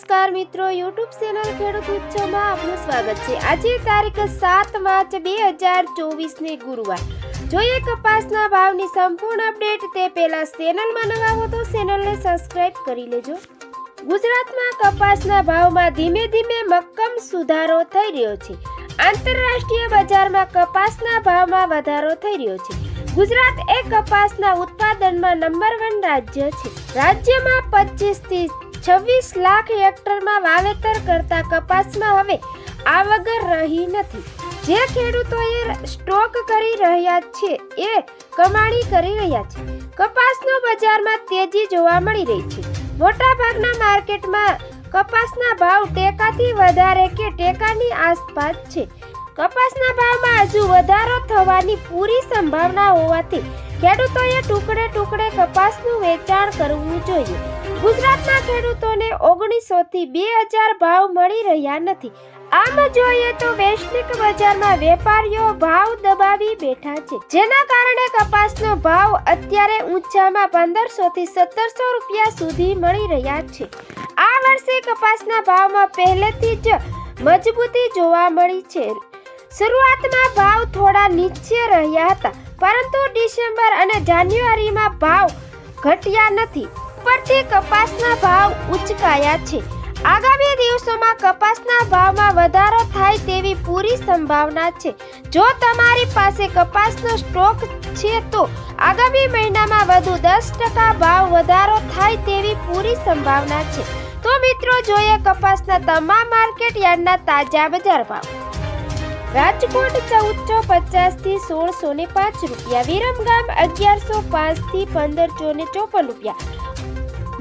નમસ્કાર મિત્રો, YouTube channel ખેડૂત ઉત્સવમાં આપનું સ્વાગત છે। આજે તારીખ 7 માર્ચ 2024 ને ગુરુવાર। જોઈએ કપાસના ભાવની સંપૂર્ણ અપડેટ તે પહેલા ચેનલમાં નવા હો તો ચેનલને સબસ્ક્રાઇબ કરી લેજો। ગુજરાતમાં કપાસના ભાવમાં ધીમે ધીમે મક્કમ સુધારો થઈ રહ્યો છે। આંતરરાષ્ટ્રીય બજારમાં કપાસના ભાવમાં વધારો થઈ રહ્યો છે। ગુજરાત એ કપાસના ઉત્પાદનમાં નંબર 1 રાજ્ય છે। રાજ્યમાં 25 થી 26 લાખ હેક્ટરમાં વાવેતર કરતા કપાસમાં હવે આવક રહી નથી। જે ખેડૂતોએ સ્ટોક કરી રહ્યા છે એ કમાણી કરી રહ્યા છે। કપાસનો બજારમાં તેજી જોવા મળી રહી છે। મોટાભાગના માર્કેટમાં કપાસના ભાવ ટેકાથી વધારે કે ટેકાની આસપાસ છે। કપાસના ભાવમાં હજુ વધારો થવાની પૂરી સંભાવના હોવાથી ખેડૂતોએ ટુકડે ટુકડે કપાસનું વેચાણ કરવું જોઈએ। ગુજરાતના ખેડૂતોને 1900 થી 2000 ભાવ મળી રહ્યા નથી। આમ જોઈએ તો વૈશ્વિક બજારમાં વેપારીઓ ભાવ દબાવી બેઠા છે, જેના કારણે કપાસનો ભાવ અત્યારે ઊંચામાં 1500 થી 1700 રૂપિયા સુધી મળી રહ્યા છે। આ વર્ષે કપાસના ભાવમાં પહેલેથી જ મજબૂતી જોવા મળી છે। શરૂઆતમાં ભાવ થોડા નીચે રહ્યા હતા, પરંતુ ડિસેમ્બર અને જાન્યુઆરીમાં ભાવ ઘટ્યા નથી। ઉપરથી કપાસના ભાવ ઉચકાયા છે। આગામી દિવસોમાં કપાસના ભાવમાં વધારો થાય તેવી પૂરી સંભાવના છે। જો તમારી પાસે કપાસનો સ્ટોક છે તો આગામી મહિનામાં વધુ 10% ભાવ વધારો થાય તેવી પૂરી સંભાવના છે। તો મિત્રો, જોઈએ કપાસના તમામ માર્કેટ યાર્ડના તાજા બજાર ભાવ। રાજકોટ 1450 થી 1605 રૂપિયા, વિરમગામ 1105 થી 1554 રૂપિયા,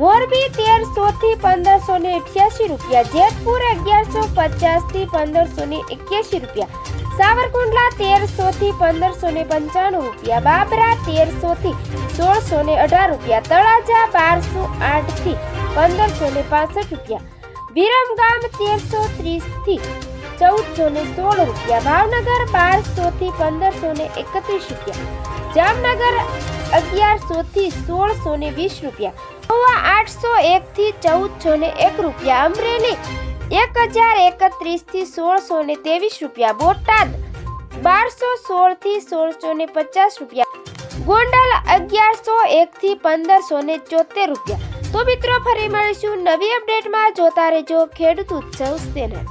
મોરબી 1300 થી 1588 રૂપિયા, જેતપુર 1150 થી 1581 રૂપિયા, સાવરકુંડલા 1300 થી 1595 રૂપિયા, બાબરા 1300 થી 1618 રૂપિયા, તળાજા 1208 થી 1565 રૂપિયા, વિરમગામ 1330 થી 1416 રૂપિયા, ભાવનગર 1200 થી 1531 રૂપિયા, જામનગર 1100 થી 1620 રૂપિયા, મહુવા 801 થી 1401 રૂપિયા, અમરેલી 1031 થી 1623 રૂપિયા, બોટાદ 1216 થી 1650 રૂપિયા, ગોંડલ 1101 થી 1574 રૂપિયા। તો મિત્રો, ફરી મળીશું નવી અપડેટમાં। જોતા રહેજો ખેડૂત ઉત્સવ ચેનલ।